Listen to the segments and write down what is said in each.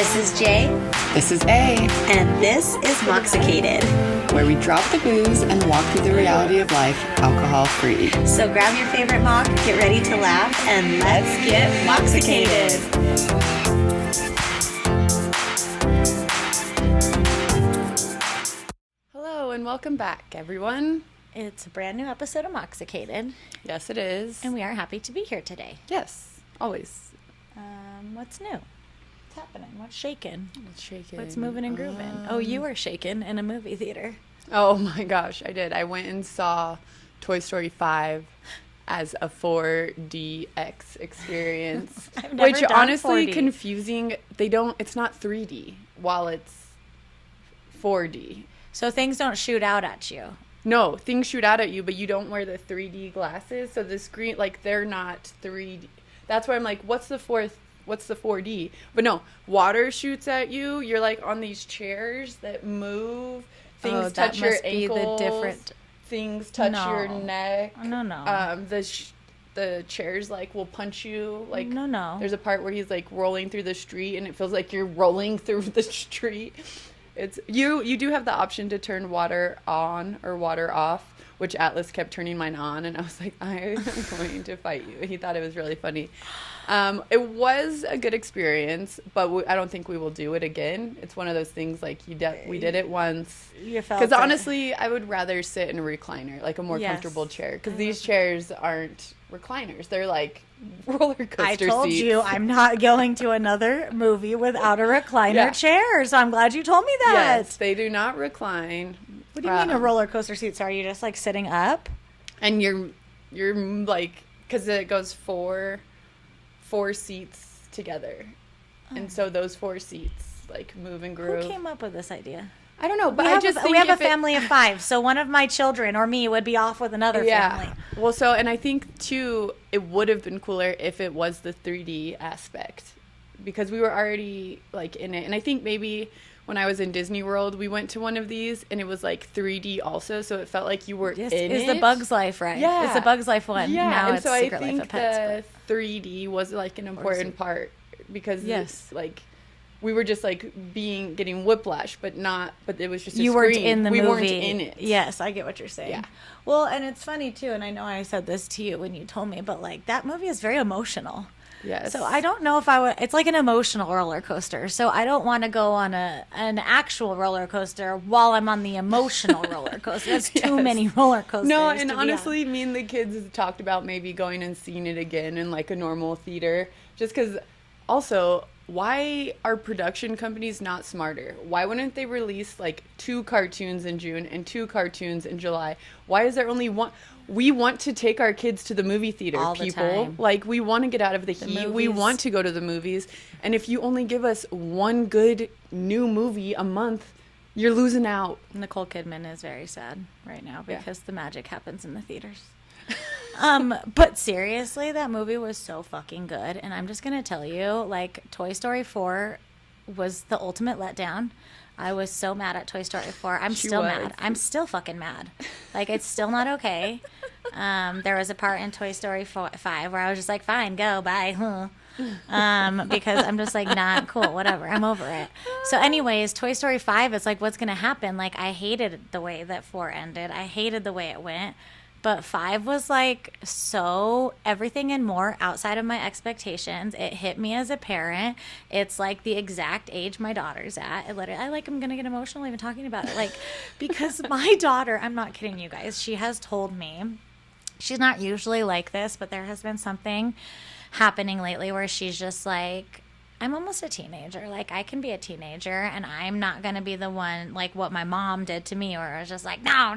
This is Jay. This is A. And this is Mocksicated, where we drop the booze and walk through the reality of life alcohol-free. So grab your favorite mock, get ready to laugh, and let's get Mocksicated. Hello and welcome back, everyone. It's a brand new episode of Mocksicated. Yes, it is. And we are happy to be here today. Yes, always. What's new? What's happening? What's shaking? What's shaking? What's moving and grooving? Oh, you were shaking in a movie theater. Oh my gosh, I did. I went and saw Toy Story 5 as a 4DX experience. I've never Which done honestly 4D. confusing. It's not 3D while it's 4D. So things don't shoot out at you. No, things shoot out at you, but you don't wear the 3D glasses. So the screen, like, they're not 3D. That's why I'm like, what's the 4D? But no, water shoots at you. You're like on these chairs that move. Things touch your ankles. Things touch your neck. No. The chairs like will punch you. Like No. There's a part where he's like rolling through the street, and it feels like you're rolling through the street. It's you do have the option to turn water on or water off, which Atlas kept turning mine on, and I was like, I am going to fight you. He thought it was really funny. It was a good experience, but I don't think we will do it again. It's one of those things like we did it once. Because honestly, I would rather sit in a recliner, like a more comfortable chair, because these chairs aren't recliners. They're like roller coaster I told seats. you I'm not going to another movie without a recliner chair, so I'm glad you told me that. Yes, they do not recline. What do you mean a roller coaster seat? So are you just like sitting up? And you're like, because it goes four seats together, and so those 4 seats like move and groove. Who came up with this idea? I don't know, but we have a family of 5, so one of my children or me would be off with another family. Well, so, and I think too, it would have been cooler if it was the 3D aspect, because we were already like in it. And I think maybe when I was in Disney World, we went to one of these and it was like 3D also, so it felt like you were in it. It's the Bug's Life, right? Yeah. It's the Bug's Life one. Yeah, Now and it's so Secret I think Life of Pets. the 3D was like an important part, because it's like we were just like getting whiplash, but it was just a you screen. weren't in the movie. We weren't in it. Yes, I get what you're saying. Yeah. Well, and it's funny too, and I know I said this to you when you told me, but like that movie is very emotional. Yes. So I don't know if I would. It's like an emotional roller coaster. So I don't want to go on an actual roller coaster while I'm on the emotional roller coaster. That's too many roller coasters. No, and honestly, me and the kids talked about maybe going and seeing it again in like a normal theater, just because. Also, why are production companies not smarter? Why wouldn't they release like 2 cartoons in June and 2 cartoons in July? Why is there only one? We want to take our kids to the movie theater, all the people. time. Like, we want to get out of the heat. Movies. We want to go to the movies. And if you only give us one good new movie a month, you're losing out. Nicole Kidman is very sad right now because the magic happens in the theaters. But seriously, that movie was so fucking good. And I'm just going to tell you, like, Toy Story 4 was the ultimate letdown. I was so mad at Toy Story 4. I'm still mad. I'm still fucking mad. Like, it's still not okay. There was a part in Toy Story 5 where I was just like, fine, go, bye. Because I'm just like, not cool, whatever. I'm over it. So anyways, Toy Story 5, it's like, what's going to happen? Like, I hated the way that 4 ended. I hated the way it went. But 5 was like so everything and more outside of my expectations. It hit me as a parent. It's like the exact age my daughter's at. I'm going to get emotional even talking about it. Like, because my daughter, I'm not kidding you guys, she has told me, she's not usually like this, but there has been something happening lately where she's just like, I'm almost a teenager. Like, I can be a teenager, and I'm not going to be the one, like what my mom did to me, where I was just like, no,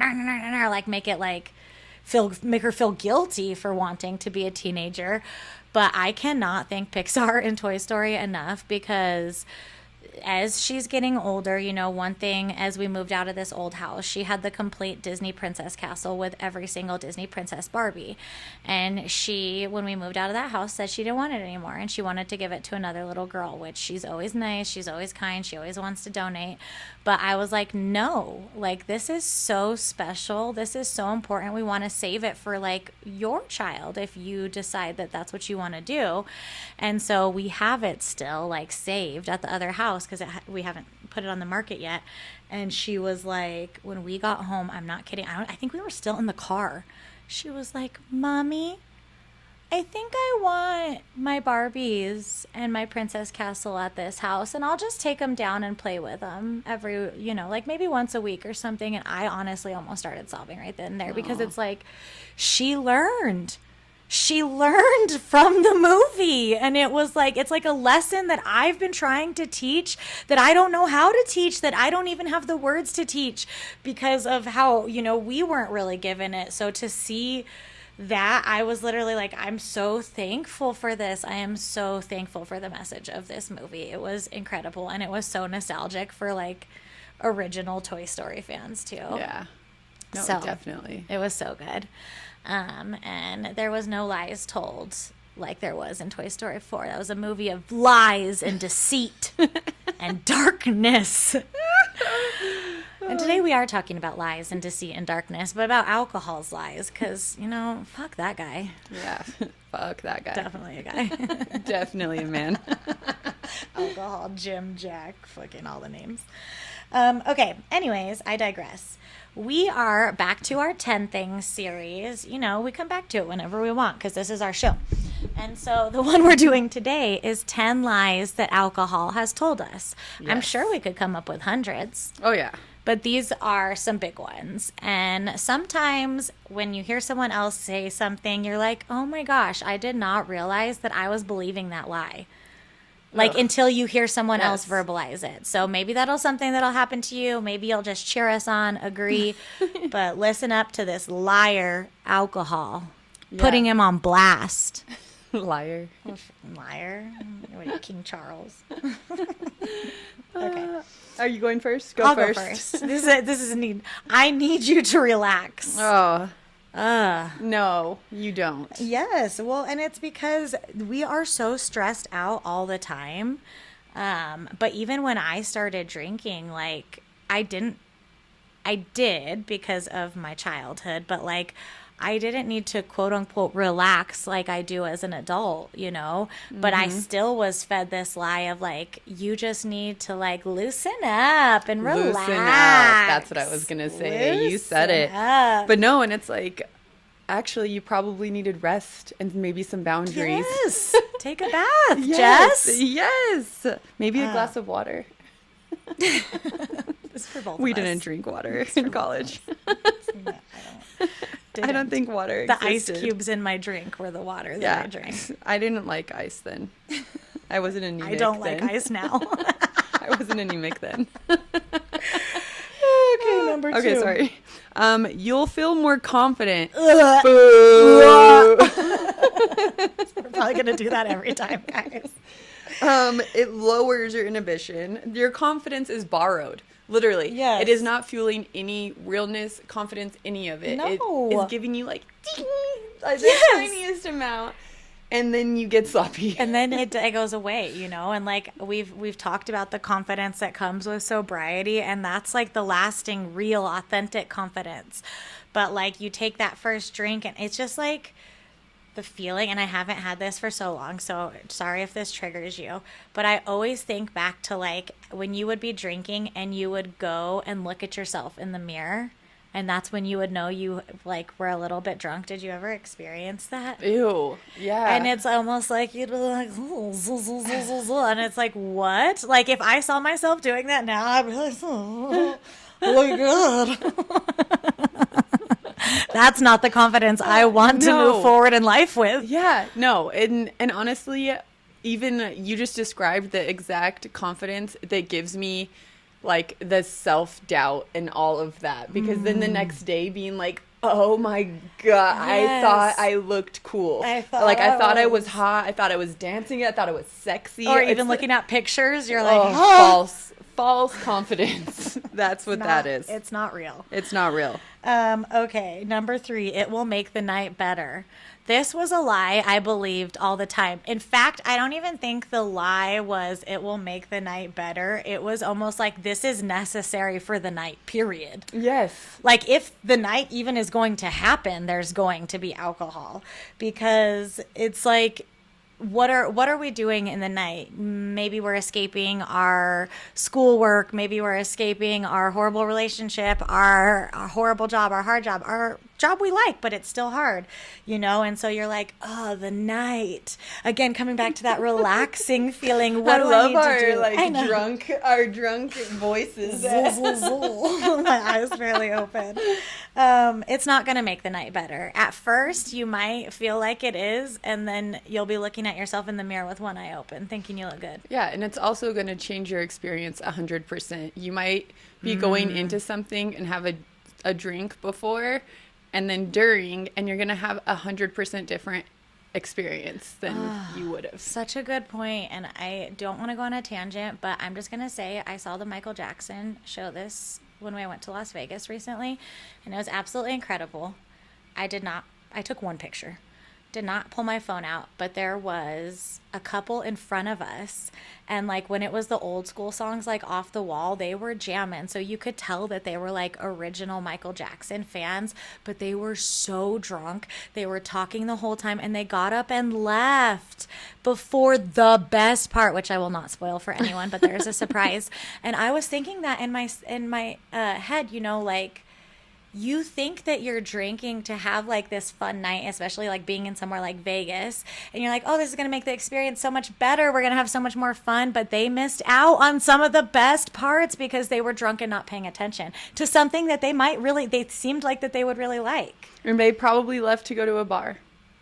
like make it like, make her feel guilty for wanting to be a teenager. But I cannot thank Pixar and Toy Story enough, because as she's getting older, you know, one thing, as we moved out of this old house, she had the complete Disney princess castle with every single Disney princess Barbie. And she, when we moved out of that house, said she didn't want it anymore. And she wanted to give it to another little girl, which she's always nice. She's always kind. She always wants to donate. But I was like, no, like, this is so special. This is so important. We want to save it for, like, your child if you decide that that's what you want to do. And so we have it still, like, saved at the other house because we haven't put it on the market yet. And she was like, when we got home, I'm not kidding, I think we were still in the car. She was like, Mommy, I think I want my Barbies and my princess castle at this house, and I'll just take them down and play with them every, you know, like maybe once a week or something. And I honestly almost started sobbing right then and there because it's like she learned from the movie, and it was like, it's like a lesson that I've been trying to teach that I don't know how to teach, that I don't even have the words to teach because of how, you know, we weren't really given it. So to see that, I was literally like, I'm so thankful for this. I am so thankful for the message of this movie. It was incredible, and it was so nostalgic for like original Toy Story fans too. Yeah. No, So, definitely. It was so good. And there was no lies told like there was in Toy Story 4. That was a movie of lies and deceit and darkness. And today we are talking about lies and deceit and darkness, but about alcohol's lies, because, you know, fuck that guy. Yeah. Fuck that guy. Definitely a guy. Definitely a man. Alcohol, Jim, Jack, fucking all the names. Okay, anyways, I digress. We are back to our 10 Things series. You know, we come back to it whenever we want because this is our show. And so the one we're doing today is 10 lies that alcohol has told us. Yes. I'm sure we could come up with hundreds. Oh, yeah. But these are some big ones. And sometimes when you hear someone else say something, you're like, oh my gosh, I did not realize that I was believing that lie. Like, until you hear someone else verbalize it. So maybe something that'll happen to you. Maybe you'll just cheer us on, agree. But listen up to this liar, alcohol. Yeah. Putting him on blast. Liar. Liar. Wait, King Charles. Okay. Are you going first? I'll go first. This is a need. I need you to relax. Oh. No, you don't. Yes. Well, and it's because we are so stressed out all the time. But even when I started drinking, like, I did because of my childhood, but like, I didn't need to quote unquote relax like I do as an adult, you know, but I still was fed this lie of like, you just need to like loosen up and relax. Loosen up. That's what I was going to say. You said it. But no, and it's like, actually, you probably needed rest and maybe some boundaries. Yes. Take a bath, Jess. Yes. Maybe a glass of water. It's for both We of us. didn't drink water in college. I don't think water existed. The ice cubes in my drink were the water that I drank. I didn't like ice then. I wasn't anemic I don't then. like ice now. I wasn't anemic then. Okay, number 2. Okay, sorry. You'll feel more confident. Ugh. Boo. We're probably going to do that every time, guys. It lowers your inhibition. Your confidence is borrowed. Literally. Yes. It is not fueling any realness, confidence, any of it. No. It is giving you like the Yes. tiniest amount. And then you get sloppy. And then it goes away, you know? And like we've talked about the confidence that comes with sobriety, and that's like the lasting, real, authentic confidence. But like you take that first drink and it's just like the feeling, and I haven't had this for so long, so sorry if this triggers you, but I always think back to like when you would be drinking and you would go and look at yourself in the mirror, and that's when you would know you like were a little bit drunk. Did you ever experience that? Ew. Yeah. And it's almost like you'd be like, and it's like, what? Like if I saw myself doing that now, I'd be like, oh my God. That's not the confidence I want to move forward in life with. Yeah, no. And honestly, even you just described the exact confidence that gives me like the self-doubt and all of that. Because then the next day being like, Oh my God. Yes. I thought I looked cool. I thought I thought I was was. hot. I thought I was dancing. I thought I was sexy. Or even It's- looking at pictures, you're oh, like, oh, false confidence. That's what that is. It's not real. It's not real. Okay, number 3, it will make the night better. This was a lie I believed all the time. In fact, I don't even think the lie was it will make the night better. It was almost like this is necessary for the night, period. Yes. Like if the night even is going to happen, there's going to be alcohol, because it's like, what are we doing in the night? Maybe we're escaping our schoolwork. Maybe we're escaping our horrible relationship, our horrible job, our hard job, our job we like, but it's still hard, you know? And so you're like, oh, the night. Again, coming back to that relaxing feeling. What do I need to do? I know. our drunk voices. My eyes barely open. It's not going to make the night better. At first, you might feel like it is, and then you'll be looking at yourself in the mirror with one eye open, thinking you look good. Yeah, and it's also going to change your experience 100%. You might be going into something and have a drink before and then during, and you're going to have 100% different experience than you would have. Such a good point, and I don't want to go on a tangent, but I'm just going to say I saw the Michael Jackson show this when we went to Las Vegas recently, and it was absolutely incredible. I took one picture. Did not pull my phone out, but there was a couple in front of us, and like when it was the old school songs like Off the Wall, they were jamming, so you could tell that they were like original Michael Jackson fans, but they were so drunk. They were talking the whole time, and they got up and left before the best part, which I will not spoil for anyone, but there's a surprise. And I was thinking that in my head, you know, like, you think that you're drinking to have like this fun night, especially like being in somewhere like Vegas, and you're like, oh, this is going to make the experience so much better. We're going to have so much more fun. But they missed out on some of the best parts because they were drunk and not paying attention to something that they seemed like that they would really like. And they probably left to go to a bar.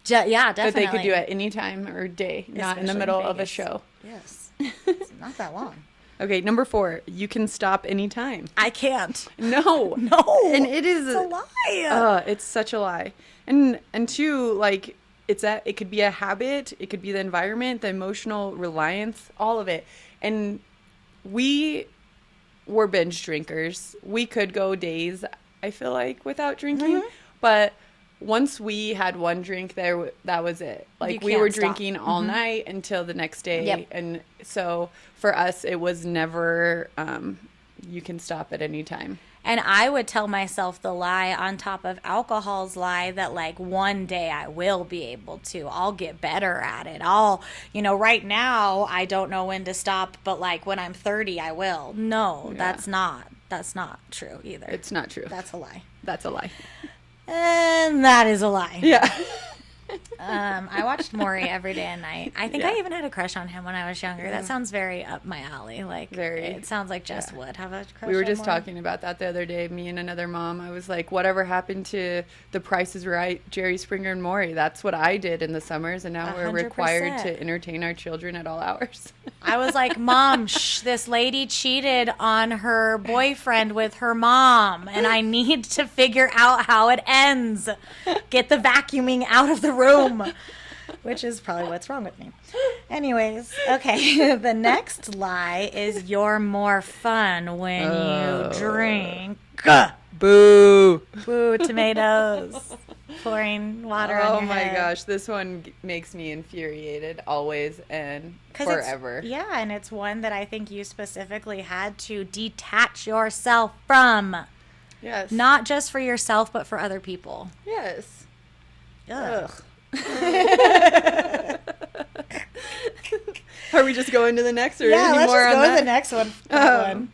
Yeah, definitely. That they could do at any time or day, not in the middle of a show. Yes. It's not that long. Okay, number 4, you can stop anytime. I can't. No. And it is a lie. It's such a lie. And 2, like, it could be a habit, it could be the environment, the emotional reliance, all of it. And we were binge drinkers. We could go days, I feel like, without drinking, but once we had one drink there, that was it. Like, we were drinking all night until the next day. Yep. And so for us, it was never, you can stop at any time. And I would tell myself the lie on top of alcohol's lie that like one day I will be able to. I'll get better at it. Right now I don't know when to stop, but like when I'm 30, I will. No, Yeah. that's not true either. It's not true. That's a lie. That's a lie. And that is a lie. Yeah. I watched Maury every day and night. I think Yeah. I even had a crush on him when I was younger. That sounds very up my alley. Like, Very. it sounds like Jess would have a crush. We were on just Maury. talking about that the other day, me and another mom. I was like, whatever happened to The Price is Right, Jerry Springer and Maury? That's what I did in the summers, and now we're 100%. required to entertain our children at all hours. I was like, Mom, this lady cheated on her boyfriend with her mom, and I need to figure out how it ends. Get the vacuuming out of the room. Which is probably what's wrong with me. Anyways, okay. The next lie is you're more fun when you drink. Boo. Boo, tomatoes. Pouring water on your Oh my head. gosh, this one makes me infuriated always and 'Cause forever. Yeah, and it's one that I think you specifically had to detach yourself from. Yes. Not just for yourself, but for other people. Yes. Ugh. Are we just going to the next, or Yeah, any let's more just on go that? to the next one.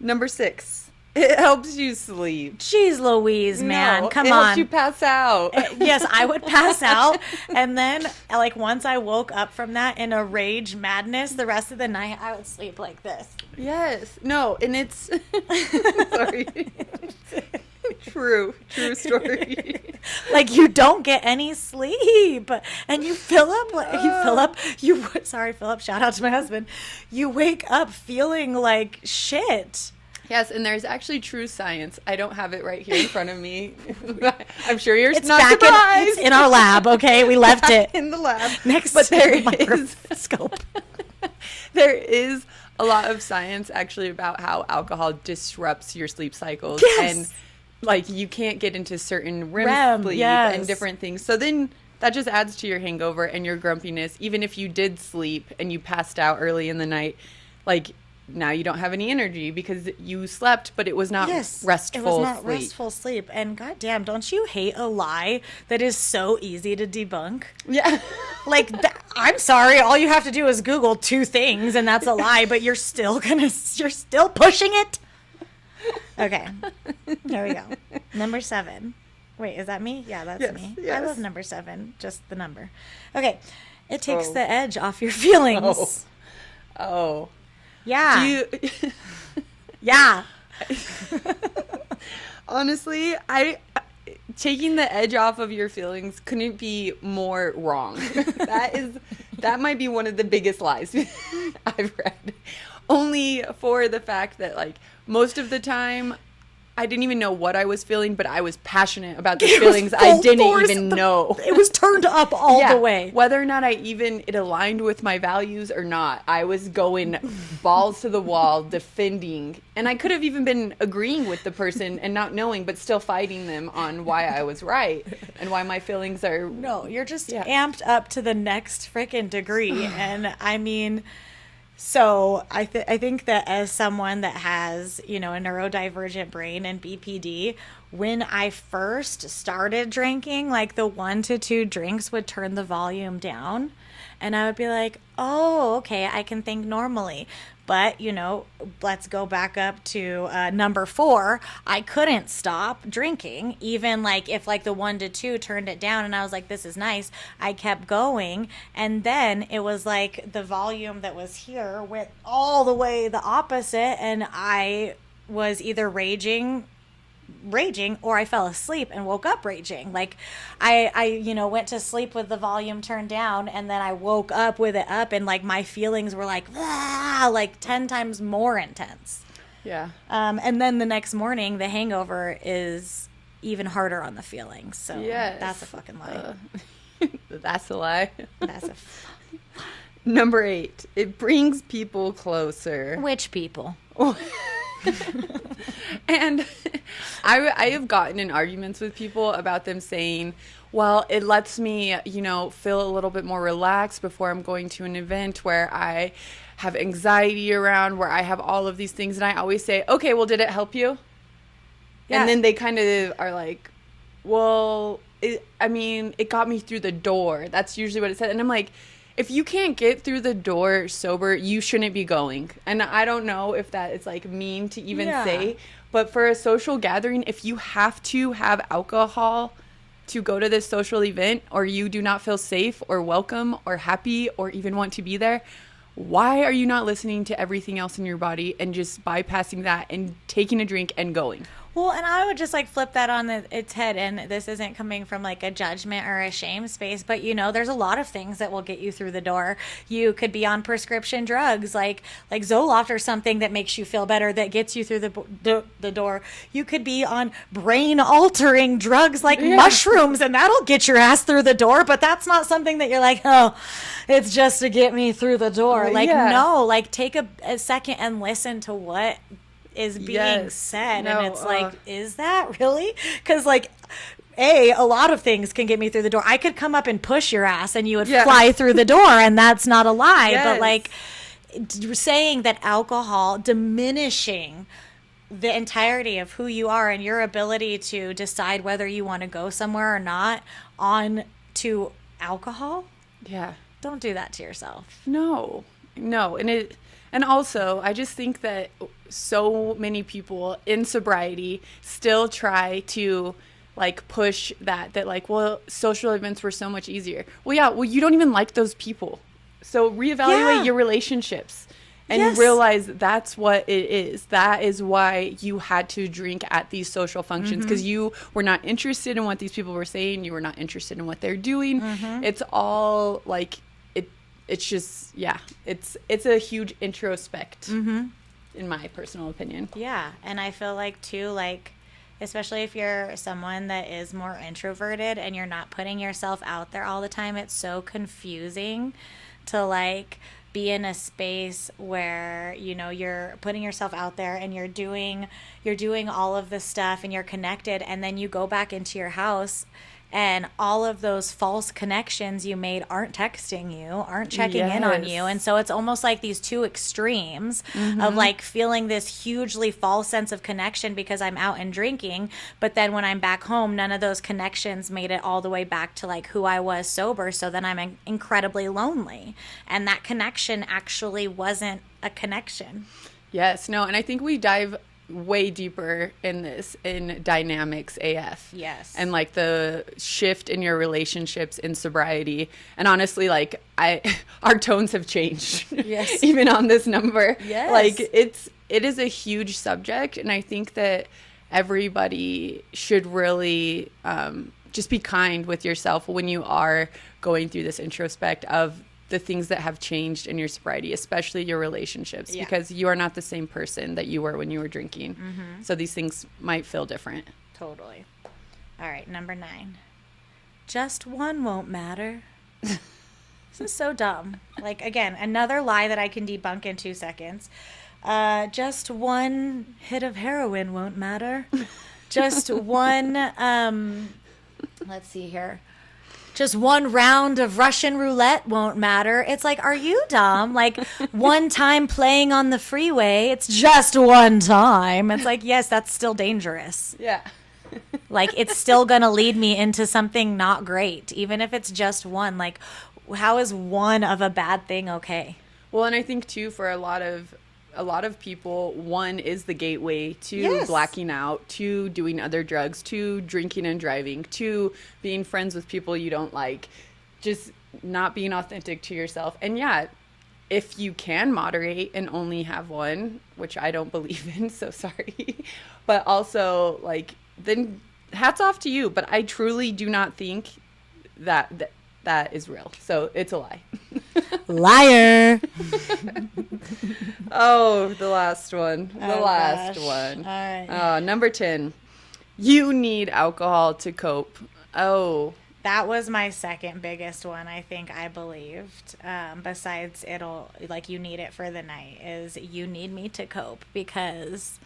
Number 6. It helps you sleep. Jeez Louise, man. No, Come it on. helps you pass out. Yes, I would pass out. And then, like, once I woke up from that in a rage madness, the rest of the night I would sleep like this. Yes. No, and it's sorry. True story. Like, you don't get any sleep. And you fill up, Philip, shout out to my husband. You wake up feeling like shit. Yes, and there's actually true science. I don't have it right here in front of me. I'm sure you're It's not back surprised. it's in our lab, okay? We left it in the lab. next But to there the microscope. There is a lot of science actually about how alcohol disrupts your sleep cycles. Yes. And like you can't get into certain REM, sleep yes. and different things. So then that just adds to your hangover and your grumpiness. Even if you did sleep and you passed out early in the night, like now you don't have any energy because you slept, but it was not restful it was not sleep. restful sleep. And goddamn, don't you hate a lie that is so easy to debunk? Yeah. Like, I'm sorry, all you have to do is Google 2 things and that's a lie, but you're still pushing it? Okay, there we go. Number 7. Wait, is that me? Yeah, that's me. Yes. I love number 7, just the number. Okay, it takes the edge off your feelings. Oh. Yeah. Yeah. Honestly, taking the edge off of your feelings couldn't be more wrong. That might be one of the biggest lies I've read. Only for the fact that like most of the time I didn't even know what I was feeling, but I was passionate about the feelings I didn't even know. It was turned up all the way. Whether or not it aligned with my values or not, I was going balls to the wall, defending. And I could have even been agreeing with the person and not knowing, but still fighting them on why I was right and why my feelings are... No, you're just amped up to the next freaking degree. And I mean... So I think that as someone that has, a neurodivergent brain and BPD, when I first started drinking, like the 1 to 2 drinks would turn the volume down and I would be like, oh, okay, I can think normally. But, let's go back up to number 4. I couldn't stop drinking, even like if like the 1 to 2 turned it down and I was like, this is nice. I kept going. And then it was like the volume that was here went all the way the opposite. And I was either raging or I fell asleep and woke up raging. Like I went to sleep with the volume turned down and then I woke up with it up and like my feelings were like 10 times more intense. Yeah. And then the next morning the hangover is even harder on the feelings. So that's a fucking lie. That's a lie. That's a Number 8. It brings people closer. Which people? And I have gotten in arguments with people about them saying, well, it lets me, feel a little bit more relaxed before I'm going to an event where I have anxiety around, where I have all of these things. And I always say, okay, well, did it help you? Yeah. And then they kind of are like, well, it got me through the door. That's usually what it said. And I'm like, if you can't get through the door sober, you shouldn't be going. And I don't know if that is like mean to even say, but for a social gathering, if you have to have alcohol to go to this social event or you do not feel safe or welcome or happy or even want to be there, why are you not listening to everything else in your body and just bypassing that and taking a drink and going? Well, and I would just like flip that on its head, and this isn't coming from like a judgment or a shame space, but there's a lot of things that will get you through the door. You could be on prescription drugs like Zoloft or something that makes you feel better, that gets you through the door. You could be on brain altering drugs like mushrooms, and that'll get your ass through the door, but that's not something that you're like, oh, it's just to get me through the door. No, like take a second and listen to what is being said. No, and it's like, is that really? Because like a lot of things can get me through the door. I could come up and push your ass and you would fly through the door, and that's not a lie. But like saying that alcohol diminishing the entirety of who you are and your ability to decide whether you want to go somewhere or not on to alcohol, don't do that to yourself. No. And also, I just think that so many people in sobriety still try to like push that like, well, social events were so much easier. Well, you don't even like those people. So reevaluate your relationships and realize that's what it is. That is why you had to drink at these social functions, because you were not interested in what these people were saying. You were not interested in what they're doing. It's all like, it's just, it's a huge introspect. in my personal opinion. Yeah. And I feel like, too, like, especially if you're someone that is more introverted and you're not putting yourself out there all the time, it's so confusing to, like, be in a space where, you know, you're putting yourself out there and you're doing all of this stuff and you're connected, and then you go back into your house and all of those false connections you made aren't texting you, aren't checking in on you. And so it's almost like these two extremes of like feeling this hugely false sense of connection because I'm out and drinking. But then when I'm back home, none of those connections made it all the way back to like who I was sober. So then I'm incredibly lonely. And that connection actually wasn't a connection. Yes, no, and I think we dive way deeper in this in dynamics AF. Yes. And like the shift in your relationships in sobriety. And honestly, like our tones have changed. Yes. Even on this number. Yes. Like it is a huge subject, and I think that everybody should really just be kind with yourself when you are going through this introspect of the things that have changed in your sobriety, especially your relationships, because you are not the same person that you were when you were drinking. So these things might feel different. Totally. All right, number 9. Just one won't matter. This is so dumb. Like, again, another lie that I can debunk in 2 seconds. Just one hit of heroin won't matter. Just one, let's see here. Just one round of Russian roulette won't matter. It's like, are you dumb? Like, one time playing on the freeway, it's just one time. It's like, yes, that's still dangerous. Yeah. Like, it's still going to lead me into something not great, even if it's just one. Like, how is one of a bad thing okay? Well, and I think, too, for a lot of people, one is the gateway to blacking out, to doing other drugs, to drinking and driving, to being friends with people you don't like, just not being authentic to yourself. And yeah, if you can moderate and only have one, which I don't believe in, so sorry, but also, like, then hats off to you. But I truly do not think that is real. So it's a lie. Liar. Oh, the last one. Last one. All right. Number 10. You need alcohol to cope. Oh. That was my second biggest one, I think I believed. Besides you need it for the night, is you need me to cope, because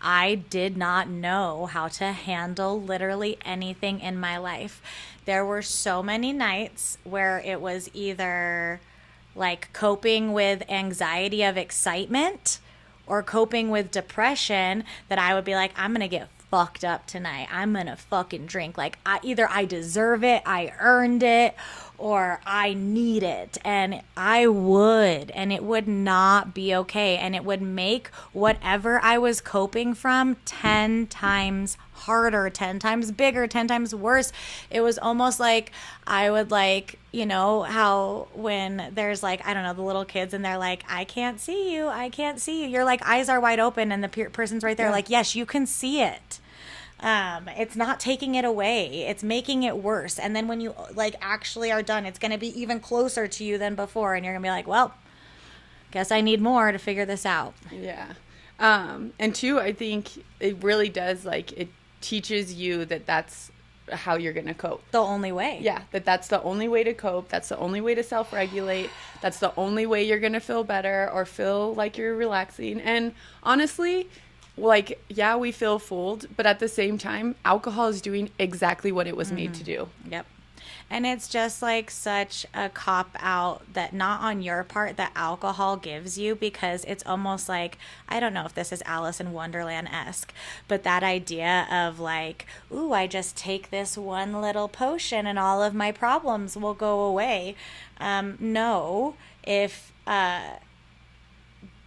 I did not know how to handle literally anything in my life. There were so many nights where it was either like coping with anxiety of excitement or coping with depression that I would be like, I'm going to get fucked up tonight. I'm going to fucking drink. Like, either I deserve it, I earned it, or I need it. And I would, and it would not be okay. And it would make whatever I was coping from 10 times harder, 10 times bigger, 10 times worse. It was almost like I would, like, you know, how when there's like, I don't know, the little kids and they're like, I can't see you. I can't see you. Your like eyes are wide open and the person's right there. Like, yes, you can see it. It's not taking it away. It's making it worse. And then when you like actually are done, it's going to be even closer to you than before. And you're going to be like, well, guess I need more to figure this out. Yeah. And 2, I think it really does, like, it teaches you that that's how you're going to cope. The only way. Yeah. That's the only way to cope. That's the only way to self-regulate. That's the only way you're going to feel better or feel like you're relaxing. And honestly, like, yeah, we feel fooled, but at the same time, alcohol is doing exactly what it was made to do. Yep. And it's just like such a cop out that not on your part that alcohol gives you, because it's almost like, I don't know if this is Alice in Wonderland-esque, but that idea of like, ooh, I just take this one little potion and all of my problems will go away. No, if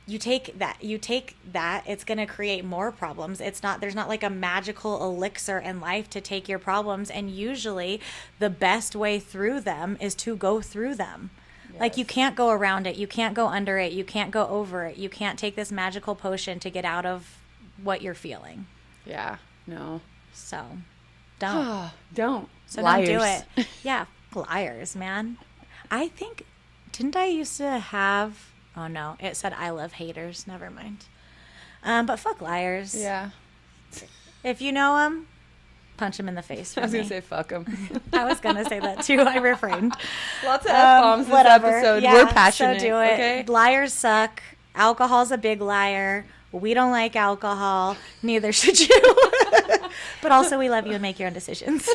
you take that, it's going to create more problems. There's not like a magical elixir in life to take your problems. And usually the best way through them is to go through them. Yes. Like, you can't go around it. You can't go under it. You can't go over it. You can't take this magical potion to get out of what you're feeling. Yeah. No. So don't. Don't. So Liars. Don't do it. Yeah. Liars, man. I think, didn't I used to have... Oh, no. It said I love haters. Never mind. But fuck liars. Yeah. If you know them, punch them in the face. For I was going me. to say fuck them. I was gonna say that too. I refrained. Lots of F-bombs this episode. Yeah, We're passionate. So do it. Okay? Liars suck. Alcohol's a big liar. We don't like alcohol. Neither should you. But also, we love you and make your own decisions.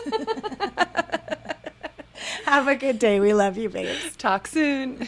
Have a good day. We love you, babes. Talk soon.